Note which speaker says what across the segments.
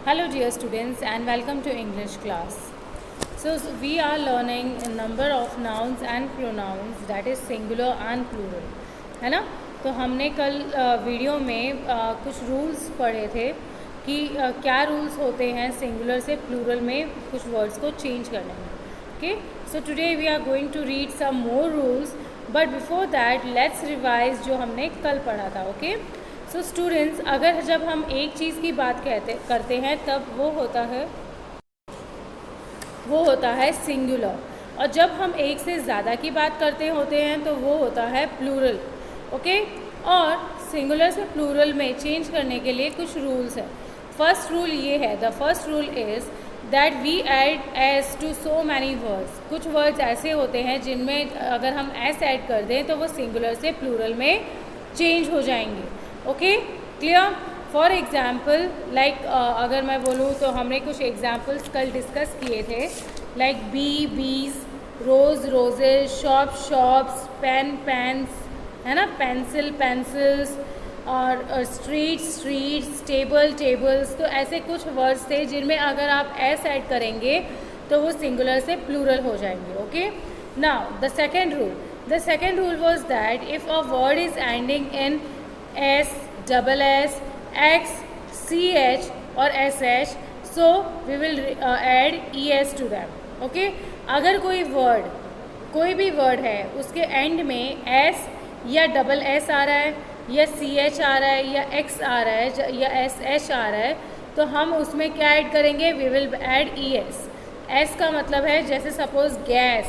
Speaker 1: Hello dear students and welcome to English class. So we are learning a number of nouns and pronouns that is singular and plural. है ना? तो हमने कल video में कुछ rules पढ़े थे कि क्या रूल्स होते हैं सिंगुलर से प्लूरल में कुछ वर्ड्स को चेंज करने में. Okay, so today we are going to read some more rules, but before that let's revise जो हमने कल पढ़ा था. ओके, सो स्टूडेंट्स, अगर जब हम एक चीज़ की बात करते हैं तब वो होता है सिंगुलर, और जब हम एक से ज़्यादा की बात करते होते हैं तो वो होता है प्लूरल. ओके, और सिंगुलर से प्लूरल में चेंज करने के लिए कुछ रूल्स है. फर्स्ट रूल ये है, the first rule is that we add s to so many words. कुछ वर्ड्स ऐसे होते हैं जिनमें अगर हम एस ऐड कर दें तो वो सिंगुलर से प्लूरल में चेंज हो जाएंगे. Okay, clear? For example like अगर मैं बोलूँ तो हमने कुछ एग्जाम्पल्स कल डिस्कस किए थे, लाइक बीज, रोज़ रोजेज, शॉप्स, पेन्स, है ना, पेंसिल पेंसिल्स, और स्ट्रीट्स, टेबल्स. तो ऐसे कुछ वर्ड्स थे जिनमें अगर आप एस ऐड करेंगे तो वो सिंगुलर से प्लूरल हो जाएंगे. Okay, now the second rule was that if a word is ending in S, double S, X, CH और SH, so we will add ES to them. Okay? अगर कोई भी वर्ड है उसके एंड में S या डबल S आ रहा है या CH आ रहा है या X आ रहा है या SH आ रहा है तो हम उसमें क्या ऐड करेंगे? We will add ES. S का मतलब है जैसे सपोज गैस,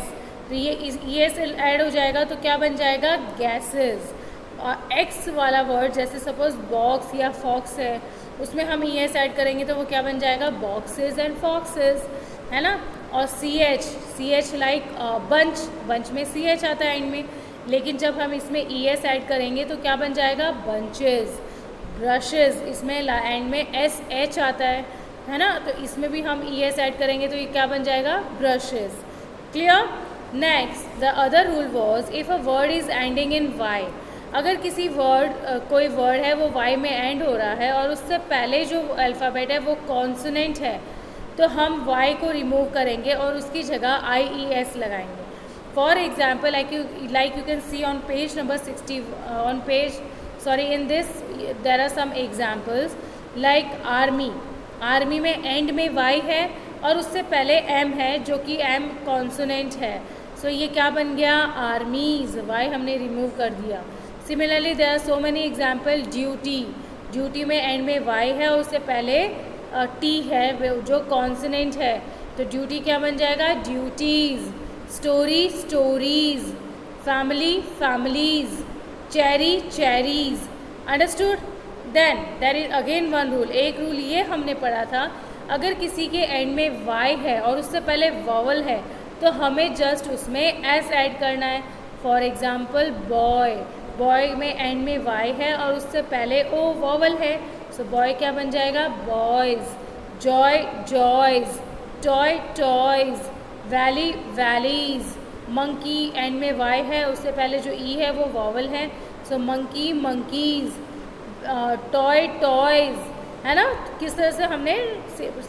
Speaker 1: तो ये ES ऐड हो जाएगा तो क्या बन जाएगा? गैसेस. और एक्स वाला वर्ड जैसे सपोज बॉक्स या फॉक्स है उसमें हम ई एस ऐड करेंगे तो वो क्या बन जाएगा? बॉक्सेस एंड फॉक्सेस, है ना. और सी एच लाइक बंच में सी एच आता है एंड में, लेकिन जब हम इसमें ई एस ऐड करेंगे तो क्या बन जाएगा? बंचेस. ब्रशेस, इसमें एंड में एस एच आता है ना, तो इसमें भी हम ई एस ऐड करेंगे तो ये क्या बन जाएगा? Brushes. Clear? Next, the other rule was if a word is ending in y. अगर कोई वर्ड है वो वाई में एंड हो रहा है और उससे पहले जो अल्फ़ाबेट है वो कॉन्सोनेंट है तो हम वाई को रिमूव करेंगे और उसकी जगह IES लगाएंगे. For example like you can see on page number 60 in this there are some examples like army में एंड में वाई है और उससे पहले एम है जो कि एम कॉन्सोनेंट है, सो ये क्या बन गया? आर्मीज़. वाई हमने रिमूव कर दिया. Similarly there are so many example. Duty में एंड में वाई है और उससे पहले टी है जो कॉन्सोनेंट है, तो ड्यूटी क्या बन जाएगा? Duties. Stories. Families. Cherries. Understood? Then there is again one rule. एक रूल ये हमने पढ़ा था, अगर किसी के एंड में वाई है और उससे पहले वॉवल है तो हमें जस्ट उसमें एस ऐड करना है. फॉर एग्जाम्पल बॉय में एंड में वाई है और उससे पहले ओ वॉवल है, सो बॉय क्या बन जाएगा? Boys. Joys. Toys. Valleys. Monkey and में वाई है, उससे पहले जो ई है वो वॉवल है, सो मंकीज़. टॉयज़, है ना. किस तरह से हमने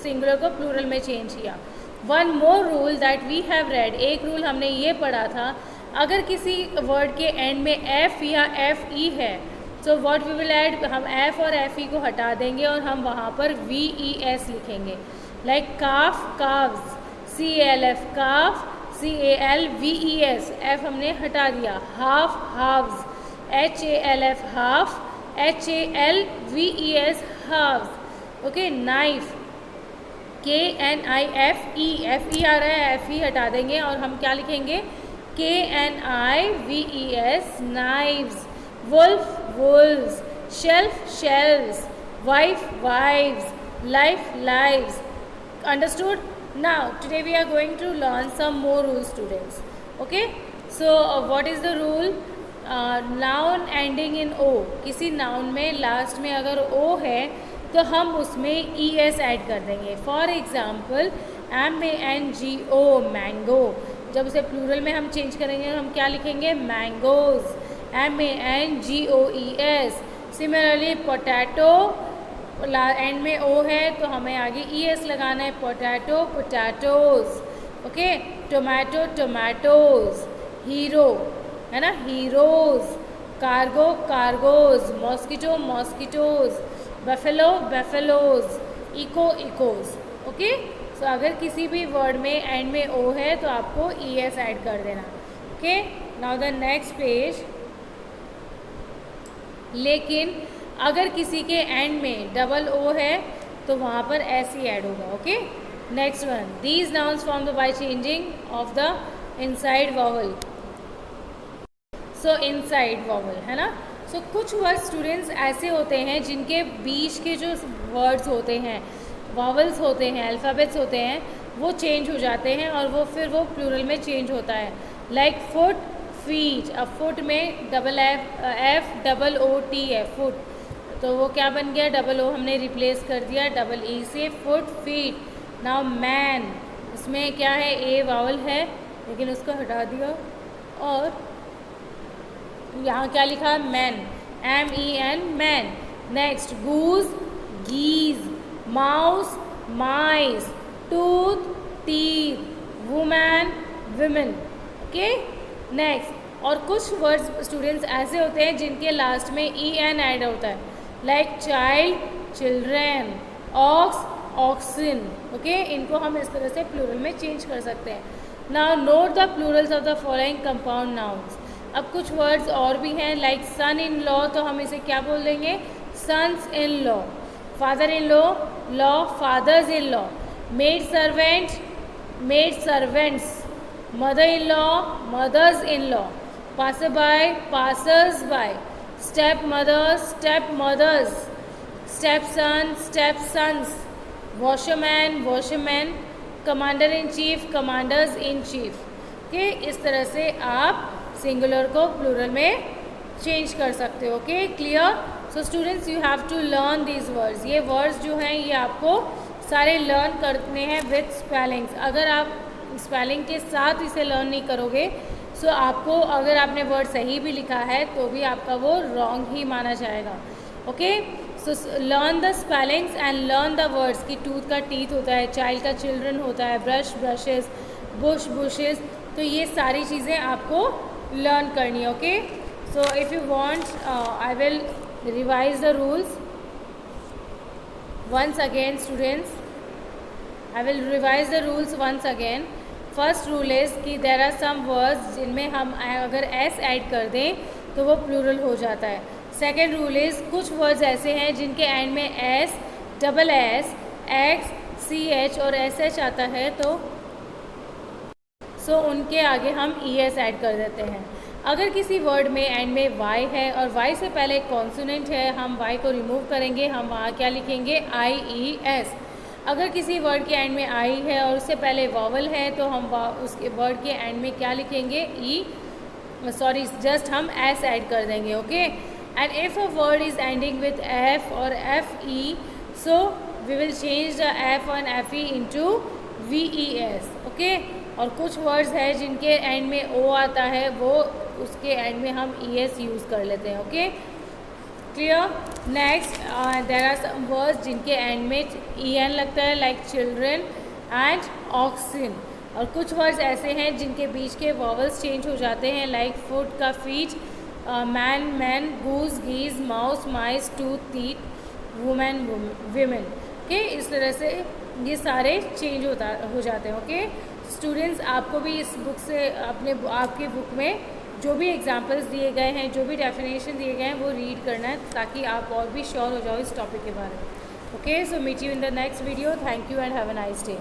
Speaker 1: सिंगुलर को प्लूरल में चेंज किया. One more rule that we have read. एक रूल हमने ये पढ़ा था, अगर किसी वर्ड के एंड में एफ या एफ ई है so what we will add? हम एफ और एफ ई को हटा देंगे और हम वहाँ पर VES लिखेंगे. Like calves, CALF calf, CALVES. एफ हमने हटा दिया. Halves, HALF half, HALVES halves. Okay. Knife, KNIFE, FE आ रहा है, FE हटा देंगे और हम क्या लिखेंगे? KNIVES knives. Wolves. Shells. Wives. Lives. Understood? Now today we are going to learn some more rules, students. Okay, so what is the rule? Noun ending in O. किसी नाउन में लास्ट में अगर O है तो हम उसमें ES add कर देंगे. फॉर एग्जाम्पल MANGO मैंगो, जब उसे प्लूरल में हम चेंज करेंगे तो हम क्या लिखेंगे? Mangoes. MANGOES. Similarly potato and में ओ है तो हमें आगे ई एस लगाना है। Potato potatoes, okay. Tomato tomatoes, hero है ना, heroes. Cargo cargoes, mosquito mosquitoes, buffalo buffaloes, echo echoes, okay. So अगर किसी भी वर्ड में एंड में ओ है तो आपको ई एस ऐड कर देना, okay. Now the next page. लेकिन अगर किसी के एंड में डबल ओ है तो वहाँ पर एस ही ऐड होगा, okay. Next one, these nouns form by changing of the inside vowel. So inside vowel है ना। सो कुछ वर्ड स्टूडेंट्स ऐसे होते हैं जिनके बीच के जो वर्ड्स होते हैं, वॉवल्स होते हैं, अल्फ़ाबेट्स होते हैं, वो चेंज हो जाते हैं और वो फिर वो प्लूरल में चेंज होता है। लाइक फुट फीट, अब फुट में double F double O T है फुट, तो वो क्या बन गया, डबल ओ हमने रिप्लेस कर दिया डबल ई से, फुट फीट। नाउ मैन, इसमें क्या है, ए वावल है लेकिन उसको हटा दिया और यहाँ क्या लिखा है, man, M E N man. Next goose geese, mouse mice, tooth teeth, woman women, okay. Next, और कुछ वर्ड्स स्टूडेंट्स ऐसे होते हैं जिनके लास्ट में ई एन ऐड होता है, like child children, ox oxen, okay. इनको हम इस तरह से प्लूरल में चेंज कर सकते हैं। Now note the Plurals of the following compound nouns. अब कुछ वर्ड्स और भी हैं, लाइक सन इन लॉ, तो हम इसे क्या बोल देंगे, sons in law. Father in law, law fathers in law. Maid servant, maid servants. Mother in law, mothers in law. Passer by, passers by. Step mother, step mothers. Step son, step sons. Washerman, washerman. Commander in chief, commanders in chief, okay. इस तरह से आप singular को plural में change कर सकते हो, okay. Clear. So students you have to learn these words. ये वर्ड्स जो हैं ये आपको सारे लर्न करने हैं विथ स्पेलिंग्स। अगर आप स्पेलिंग के साथ इसे लर्न नहीं करोगे सो आपको, अगर आपने वर्ड सही भी लिखा है तो भी आपका वो रॉन्ग ही माना जाएगा, okay. So learn the spellings and learn the words कि टूथ का टीथ होता है, चाइल्ड का चिल्ड्रन होता है, ब्रश ब्रशेस, बुश बुशेस, तो ये सारी चीज़ें आपको लर्न करनी है, okay. So if you want I will revise the rules once again students. I will revise the rules once again. First rule is कि देर आर सम वर्ड्स जिनमें हम अगर एस ऐड कर दें तो वो प्लूरल हो जाता है। सेकेंड रूल इज़ कुछ वर्ड्स ऐसे हैं जिनके एंड में S, double S, X, C H और एस एच आता है तो उनके आगे हम ई एस ऐड कर देते हैं। अगर किसी वर्ड में एंड में वाई है और वाई से पहले एक कॉन्सोनेंट है, हम वाई को रिमूव करेंगे, हम वहाँ क्या लिखेंगे, आई ई एस। अगर किसी वर्ड के एंड में आई है और उससे पहले वॉवल है तो हम उसके वर्ड के एंड में क्या लिखेंगे, जस्ट हम एस ऐड कर देंगे, okay. And if a word is ending with F और F E, so we will change the F और F E into V E S, okay. और कुछ वर्ड्स है जिनके एंड में ओ आता है, वो उसके एंड में हम ई एस यूज़ कर लेते हैं, okay. Clear. Next, there are some words जिनके एंड में ई एन लगता है, लाइक चिल्ड्रेन एंड ऑक्सिन। और कुछ वर्ड्स ऐसे हैं जिनके बीच के वॉवल्स चेंज हो जाते हैं, लाइक फुट का feet, man man, goose geese, mouse mice, tooth teeth, woman women, okay. इस तरह से ये सारे चेंज हो जाते हैं, ओके। स्टूडेंट्स, आपको भी इस बुक से आपके बुक में जो भी एग्जाम्पल्स दिए गए हैं, जो भी डेफिनेशन दिए गए हैं वो रीड करना है ताकि आप और भी श्योर हो जाओ इस टॉपिक के बारे में, okay. So meet you in the next video. Thank you and have a nice day.